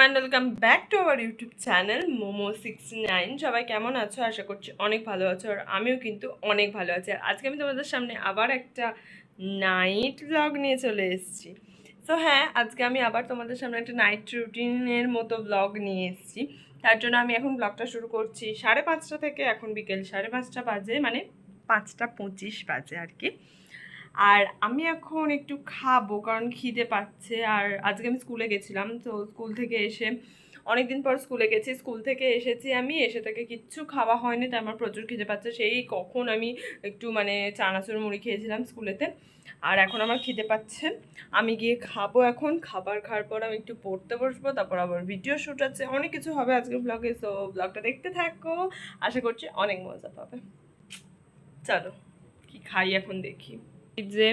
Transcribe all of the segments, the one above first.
And welcome back to our YouTube channel মোমো69। সবাই কেমন আছো? আশা করছি অনেক ভালো আছো, আর আমিও কিন্তু অনেক ভালো আছি। আর আজকে আমি তোমাদের সামনে আবার একটা নাইট ব্লগ নিয়ে চলে এসেছি। তো হ্যাঁ, আজকে আমি আবার তোমাদের সামনে একটা নাইট রুটিনের মতো ব্লগ নিয়ে এসেছি। তার জন্য আমি এখন ব্লগটা শুরু করছি 5:30 থেকে। এখন বিকেল 5:30 বাজে, মানে 5:25 বাজে আর কি। আর আমি এখন একটু খাবো কারণ খিদে পাচ্ছে। আর আজকে আমি স্কুলে গেছিলাম, তো স্কুল থেকে এসে অনেকদিন পর স্কুলে গেছি, স্কুল থেকে এসেছি, আমি এসে থেকে কিচ্ছু খাওয়া হয়নি, তাই আমার প্রচুর খিদে পাচ্ছে। সেই কখন আমি একটু মানে চানাচুর মুড়ি খেয়েছিলাম স্কুলেতে, আর এখন আমার খিদে পাচ্ছে। আমি গিয়ে খাবো এখন। খাবার খাওয়ার পর আমি একটু পড়তে বসবো, তারপর আবার ভিডিও শ্যুট আছে, অনেক কিছু হবে আজকে ব্লগে। সো ব্লগটা দেখতে থাকো, আশা করছি অনেক মজা পাবে। চলো কি খাই এখন দেখি। যে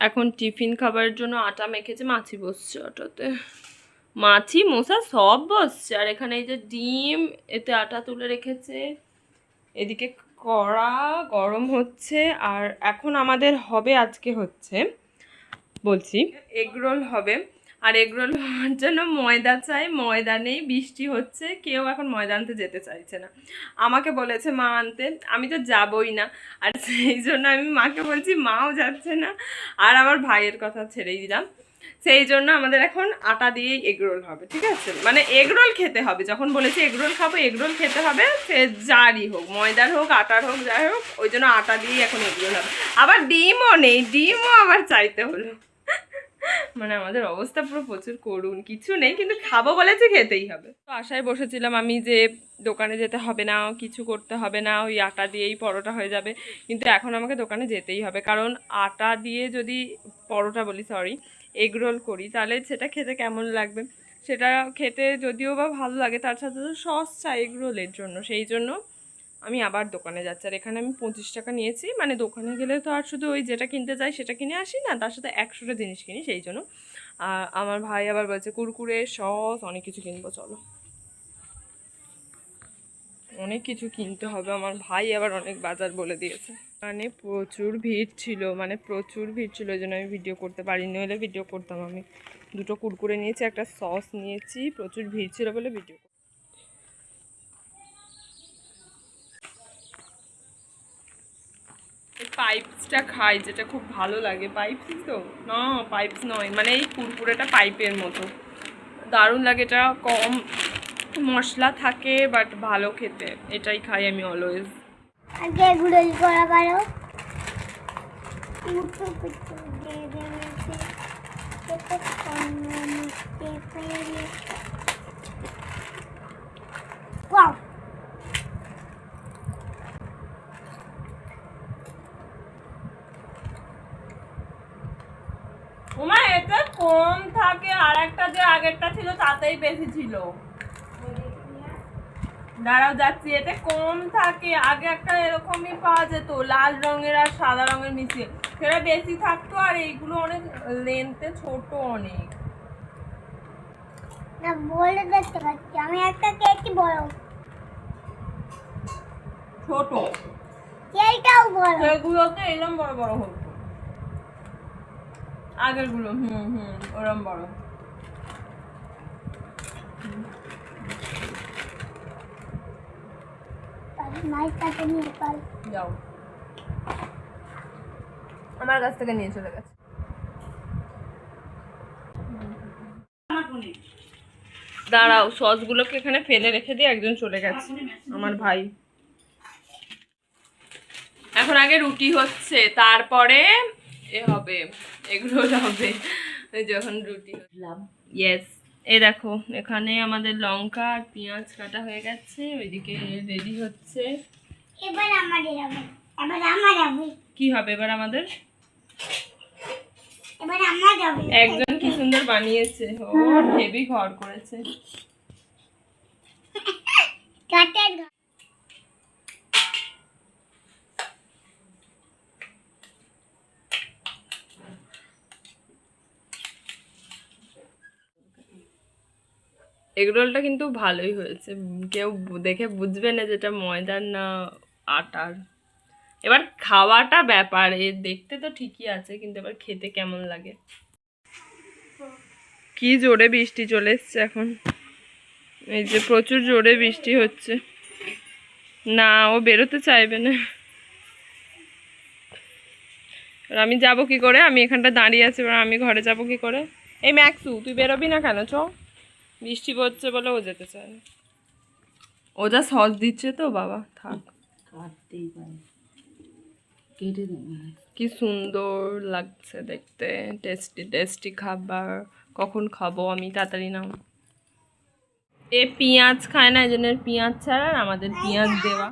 এখন টিফিন খাবারের জন্য আটা মেখেছে, মাছি বসছে আটাতে, মাছি মশা সব বসছে। আর এখানে এই যে ডিম, এতে আটা তুলে রেখেছে, এদিকে কড়া গরম হচ্ছে। আর এখন আমাদের হবে, আজকে হচ্ছে বলছি এগরোল হবে। আর এগরোল হওয়ার জন্য ময়দা চাই, ময়দা নেই, বৃষ্টি হচ্ছে, কেউ এখন ময়দা আনতে যেতে চাইছে না। আমাকে বলেছে মা আনতে, আমি তো যাবই না। আর সেই জন্য আমি মাকে বলছি, মাও যাচ্ছে না। আর আমার ভাইয়ের কথা ছেড়েই দিলাম। সেই জন্য আমাদের এখন আটা দিয়েই এগরোল হবে, ঠিক আছে? মানে এগরোল খেতে হবে, যখন বলেছি এগরোল খাবো, এগরোল খেতে হবে, সে যারই হোক, ময়দার হোক আটার হোক, যাই হোক, ওই জন্য আটা দিয়েই এখন এগরোল হবে। আবার ডিমও নেই, ডিমও আবার চাইতে হলো। মানে আমাদের অবস্থা পুরো প্রচুর করুণ, কিছু নেই, কিন্তু খাবো বলেছে, খেতেই হবে। তো আশায় বসেছিলাম আমি যে দোকানে যেতে হবে না, কিছু করতে হবে না, ওই আটা দিয়েই পরোটা হয়ে যাবে। কিন্তু এখন আমাকে দোকানে যেতেই হবে, কারণ আটা দিয়ে যদি পরোটা বলি, সরি, এগ রোল করি, তাহলে সেটা খেতে কেমন লাগবে? সেটা খেতে যদিও বা ভালো লাগে, তার সাথে তো সস চাই এগ রোলের জন্য। সেই জন্য আমি আবার দোকানে যাচ্ছি। আর এখানে আমি 25 টাকা নিয়েছি, মানে দোকানে গেলে তো আর শুধু ওই যেটা কিনতে চাই সেটা কিনে আসি না, তার সাথে 100টা জিনিস কিনি, সেই জন্য। আর আমার ভাই আবার বলছে কুরকুরে, সস, অনেক কিছু কিনবো, চলো অনেক কিছু কিনতে হবে। আমার ভাই আবার অনেক বাজার বলে দিয়েছে। মানে প্রচুর ভিড় ছিল, মানে প্রচুর ভিড় ছিল, ওই জন্য আমি ভিডিও করতে পারিনি, হলে ভিডিও করতাম। আমি 2টো কুরকুরে নিয়েছি, একটা সস নিয়েছি, প্রচুর ভিড় ছিল বলে ভিডিও। পাইপসটা খাই, যেটা খুব ভালো লাগে। পাইপস তো না, পাইপস নয়, মানে এই কুরকুরেটা পাইপের মতো দারুণ লাগে। এটা কম মশলা থাকে, বাট ভালো খেতে, এটাই খাই আমি অলওয়েজ। আগে এগুলো করা পারো। ওয়াও, ওমা এতে কম থাকে, আর একটা যে আগেরটা ছিল তাতেই বেশি ছিল। দাঁড়াও যাচ্ছি, এতে কম থাকে। আগে একটা এরকমই পাওয়া যেত, লাল রঙের আর সাদা রঙের মিশিয়ে, সেটা বেশি থাকতো। আর এইগুলো অনেক লেন্থে ছোট, অনেক। না বলে দেখতে পাচ্ছি, আমি একটা কেটে বড়, ছোট এইটাও বড়, সেগুলোতে এরম বড় বড় হতো আগেরগুলো। ওরম বড়। মাছ কাটে নিয়ে পাল যাও, আমার কাছ থেকে নিয়ে চলে গেছে। দাঁড়াও, সসগুলোকে এখানে ফেলে রেখে দিয়ে একজন চলে গেছে, আমার ভাই। এখন আগে রুটি হচ্ছে, তারপরে এ হবে, এগুলো হবে যখন রুটি হলাম। ইয়েস, এ দেখো এখানে আমাদের লঙ্কা আর পেঁয়াজ কাটা হয়ে গেছে, ওইদিকে রেডি হচ্ছে। এবার আমাদের হবে, এবার আমার হবে। কি হবে এবার আমাদের? এবার আমার হবে। একজন কি সুন্দর বানিয়েছে, ও হেভি ঘর করেছে। কাটের ঘর। এগরোলটা কিন্তু ভালোই হয়েছে, কেউ দেখে বুঝবে না যেটা ময়দার না আটার। এবার খাওয়াটা ব্যাপার, এ দেখতে তো ঠিকই আছে, কিন্তু এবার খেতে কেমন লাগে। কি জোরে বৃষ্টি চলে এসছে এখন। এই যে প্রচুর জোরে বৃষ্টি হচ্ছে, না ও বেরোতে চাইবে না। আর আমি যাব কি করে? আমি এখানটা দাঁড়িয়ে আছি, এবার আমি ঘরে যাব কি করে? এই ম্যাক্সু, তুই বেরোবি না কেন? চ, বৃষ্টি পড়ছে বলে ও যেতে চায় না। ও যা সস দিচ্ছে তো বাবা, থাক। কাটতেই পারে, কেটে দেবে। কি সুন্দর লাগছে দেখতে, টেস্টি টেস্টি খাবার। কখন খাবো আমি? তাড়াতাড়ি নাও। এ পেঁয়াজ খায় না, এই জন্য এর পেঁয়াজ ছাড়া আর আমাদের পেঁয়াজ দেওয়া।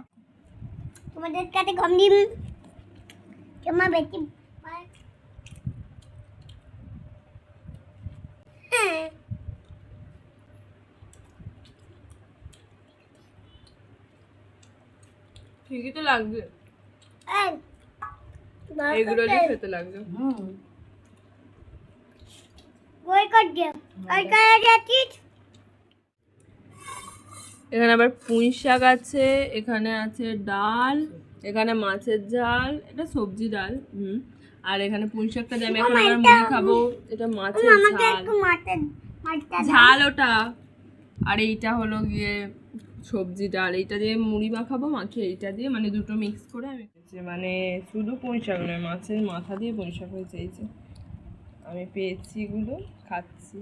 তোমাদের কাছে কম দিন তোমার বেশি ঠিকই তো লাগবে, এই, এইগুলো দিয়ে খেতে লাগবে। ওই কর দিও ওই করে যাচ্ছিস এখানে আবার পুঁই শাক আছে, এখানে আছে ডাল, এখানে মাছের ঝাল, এটা সবজি ডাল। আর এখানে পুঁই শাকটা দিয়ে আমি এখন আবার মুড়ি খাবো। এটা মাছের আমাকে ঝাল, একটু মারটা ঝাল ওটা। আর এইটা হলো গিয়ে সবজি ডাল, এইটা দিয়ে মুড়ি মাখাবো, মাখিয়ে এইটা দিয়ে মানে দুটো মিক্স করে আমি মানে শুধু পুঁই শাক নয়, মাছের মাথা দিয়ে পুঁই শাক হয়েছে। এই যে আমি পেয়েছি, এগুলো খাচ্ছি।